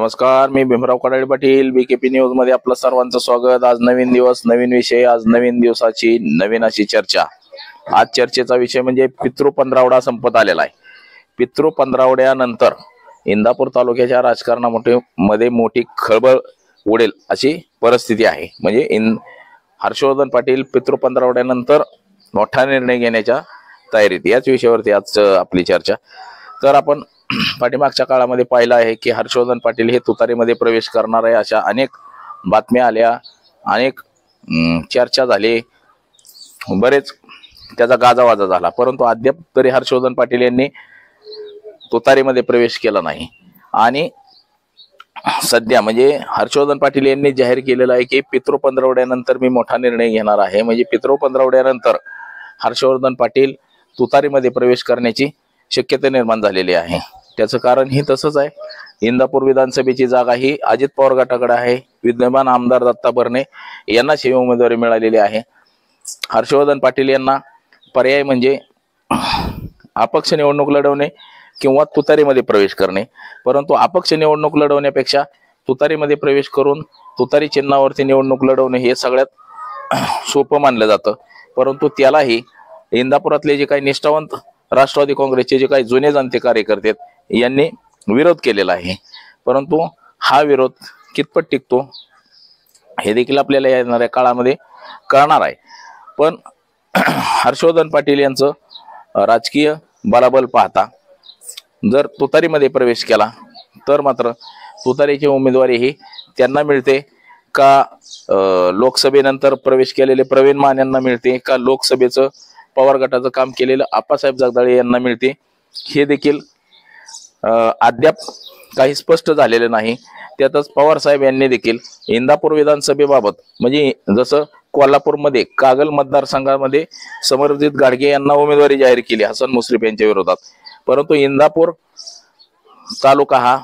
नमस्कार, मी Bhimrao Kadale Patil, BKP news मध्ये आपलं सर्वांचं स्वागत। आज नवीन दिवस, नवीन विषय, आज नवीन दिवसाची नवीन अशी चर्चा। आज चर्चेचा विषय म्हणजे पितृ पंधरवडा संपत आलेला आहे। पितृ पंधरवड्यानंतर इंदापूर तालुक्याच्या राजकारणामध्ये मोठी खळबळ उडेल अशी परिस्थिती आहे। म्हणजे हर्षवर्धन पाटील पितृ पंधरवड्यानंतर मोठा निर्णय घेण्याच्या तयारीत, याच विषयावरती आज आपली चर्चा। तर आपण पाठीमागच्या काळामध्ये पाहिलं आहे की हर्षवर्धन पाटील हे तुतारीमध्ये प्रवेश करणार आहे, अशा अनेक बातम्या आल्या, अनेक चर्चा झाली, बरेच त्याचा गाजावाजा झाला, परंतु अद्याप तरी हर्षवर्धन पाटील यांनी तुतारीमध्ये प्रवेश केला नाही। आणि सध्या म्हणजे हर्षवर्धन पाटील यांनी जाहीर केलेलं आहे की पितृ पंधरवड्यानंतर मी मोठा निर्णय घेणार आहे। म्हणजे पितृ पंधरवड्यानंतर हर्षवर्धन पाटील तुतारीमध्ये प्रवेश करण्याची शक्यता निर्माण झालेली आहे। त्याचं कारण ही तसंच आहे, इंदापूर विधानसभेची जागा ही अजित पवार गटाकडे आहे। विद्यमान आमदार दत्ता भरणे यांना उमेदवारी मिळालेली आहे। हर्षवर्धन पाटील यांना पर्याय म्हणजे अपक्ष निवडणूक लढवणे किंवा तुतारीमध्ये प्रवेश करणे, परंतु अपक्ष निवडणूक लढवण्यापेक्षा तुतारीमध्ये प्रवेश करून तुतारी चिन्हावरती निवडणूक लढवणे हे सगळ्यात सोपं मानलं जातं। परंतु त्यालाही इंदापुरातले जे काही निष्ठावंत राष्ट्रवादी काँग्रेसचे जे काही जुने जाणते कार्यकर्ते यांनी विरोध केलेला आहे, परंतु हा विरोध कितपत टिकतो हे देखील आपल्याला येणाऱ्या काळामध्ये कळणार आहे। पण हर्षवर्धन पाटील यांचं राजकीय बलाबल पाहता जर तुतारीमध्ये प्रवेश केला तर मात्र तुतारीची उमेदवारी ही त्यांना मिळते का, लोकसभेनंतर प्रवेश केलेले प्रवीण मान यांना मिळते का, लोकसभेचं पवार गटाचं काम केलेलं आप्पासाहेब जगदाळे यांना मिळते, हे देखील अद्याप काही स्पष्ट झालेलं नाही। त्यातच पवार साहेब यांनी देखील इंदापूर विधानसभेबाबत म्हणजे जसं कोल्हापूरमध्ये कागल मतदारसंघामध्ये समरजित गाडगे यांना उमेदवारी जाहीर केली हसन मुश्रीफ यांच्या विरोधात, परंतु इंदापूर तालुका हा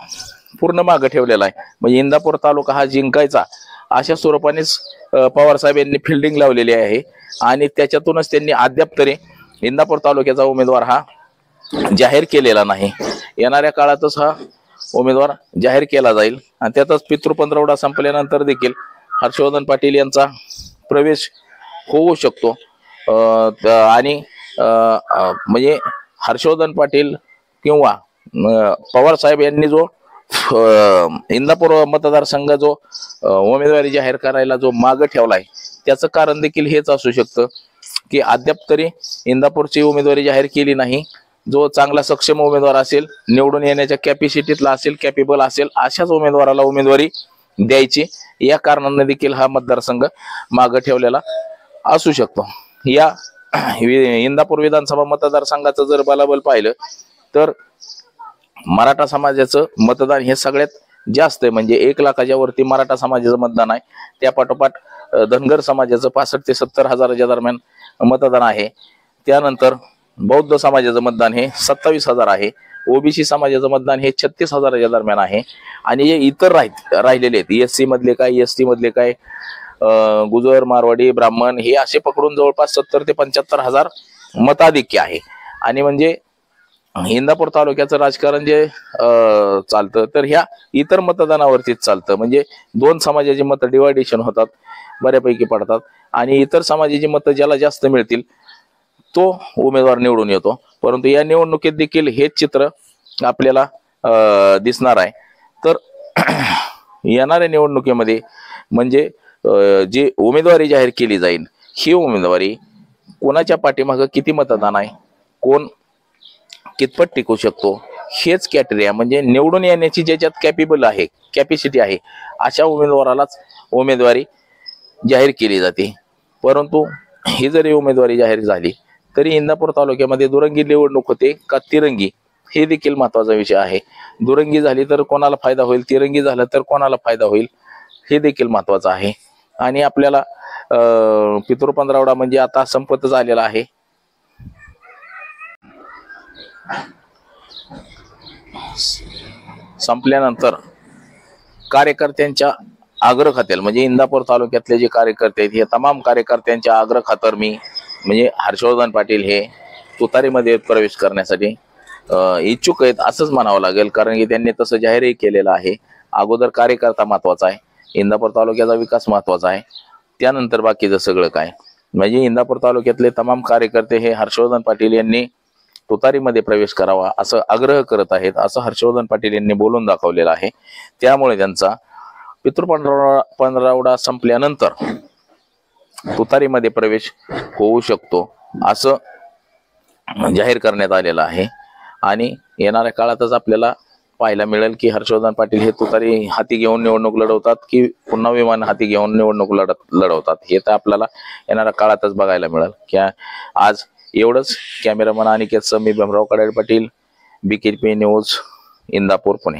पूर्ण मागे ठेवलेला आहे। म्हणजे इंदापूर तालुका हा जिंकायचा अशा स्वरूपानेच पवार साहेब यांनी फिल्डिंग लावलेली आहे आणि त्याच्यातूनच त्यांनी अद्याप तरी इंदापूर तालुक्याचा उमेदवार हा जाहीर केलेला नाही। येणाऱ्या काळातच हा उमेदवार जाहीर केला जाईल आणि त्यातच पितृ पंधरवडा संपल्यानंतर देखील हर्षवर्धन पाटील यांचा प्रवेश होऊ शकतो। आणि म्हणजे हर्षवर्धन पाटील किंवा पवार साहेब यांनी जो इंदापूर मतदारसंघ जो उमेदवारी जाहीर करायला जो मागे ठेवलाय त्याचं कारण देखील हेच असू शकतं की अद्याप तरी इंदापूरची उमेदवारी जाहीर केली नाही। जो चांगला सक्षम उमेदवार असेल, निवडून येण्याच्या कॅपॅसिटीतला असेल, कॅपेबल असेल, अशाच उमेदवाराला उमेदवारी द्यायची, या कारणाने देखील हा मतदारसंघ मागे ठेवलेला असू शकतो। या इंदापूर विधानसभा मतदारसंघाचं जर बलाबल पाहिलं तर मराठा समाजाचं मतदान हे सगळ्यात जास्त आहे। म्हणजे 1 लाखाच्या वरती मराठा समाजाचं मतदान आहे, त्या पाठोपाठ धनगर समाजाचं 65 ते 70 हजाराच्या दरम्यान मतदान आहे। त्यानंतर बौद्ध समाजाचं मतदान हे 27,000 आहे, ओबीसी समाजाचं मतदान हे 36,000च्या दरम्यान आहे। आणि जे इतर राहिलेले आहेत एससी मधले काय, एसटी मधले काय, गुजर, मारवाडी, ब्राह्मण हे असे पकडून जवळपास 70 ते 75 हजार मताधिक्य आहे। आणि म्हणजे इंदापूर तालुक्याचं राजकारण जे चालतं तर ह्या इतर मतदानावरतीच चालतं। म्हणजे 2 समाजाची मतं डिवायडेशन होतात, बऱ्यापैकी पडतात, आणि इतर समाजाची मतं ज्याला जास्त मिळतील तो उमेदवार निवडून येतो। परंतु या निवडणुकीत देखील हेच चित्र आपल्याला दिसणार आहे। तर येणाऱ्या निवडणुकीमध्ये म्हणजे जी उमेदवारी जाहीर केली जाईल ही उमेदवारी कोणाच्या पाठीमागे किती मतदान आहे, कोण कितपत टिकू शकतो, हेच क्रायटेरिया म्हणजे निवडून येण्याची ज्याच्यात कॅपेबल आहे, कॅपॅसिटी आहे, अशा उमेदवारालाच उमेदवारी जाहीर केली जाते। परंतु ही जरी उमेदवारी जाहीर झाली तरी इंदापूर तालुक्यामध्ये दुरंगी निवडणूक होते का तिरंगी, हे देखील महत्वाचा विषय आहे। दुरंगी झाली तर कोणाला फायदा होईल, तिरंगी झालं तर कोणाला फायदा होईल, हे देखील महत्वाचं आहे। आणि आपल्याला पितृ पंधरवडा म्हणजे आता संपत झालेला आहे। संपल्यानंतर कार्यकर्त्यांच्या आग्रह खातर म्हणजे इंदापूर तालुक्यातले जे कार्यकर्ते आहेत हे तमाम कार्यकर्त्यांच्या आग्रह खातर मी म्हणजे हर्षवर्धन पाटील हे तुतारीमध्ये प्रवेश करण्यासाठी इच्छुक आहेत असंच म्हणावं लागेल, कारण की त्यांनी तसं जाहीरही केलेलं आहे। अगोदर कार्यकर्ता महत्वाचा आहे, इंदापूर तालुक्याचा विकास महत्वाचा आहे, त्यानंतर बाकीचं सगळं काय. म्हणजे इंदापूर तालुक्यातले तमाम कार्यकर्ते हे हर्षवर्धन पाटील यांनी तुतारीमध्ये प्रवेश करावा असं आग्रह करत आहेत, असं हर्षवर्धन पाटील यांनी बोलून दाखवलेलं आहे. त्यामुळे त्यांचा पितृपंधरवडा संपल्यानंतर तुतारीमध्ये प्रवेश होऊ शकतो असं जाहीर करण्यात आलेलं आहे. आणि येणाऱ्या काळातच आपल्याला पाहायला मिळेल की हर्षवर्धन पाटील हे तुतारी हाती घेऊन निवडणूक लढवतात की पुन्हा विमान हाती घेऊन निवडणूक लढवतात, हे तर आपल्याला येणाऱ्या काळातच बघायला मिळेल. आज एवढंच. कॅमेरामन अनिकेत समी, भीमराव कडाळे पाटील, BKP न्यूज, इंदापूर, पुणे.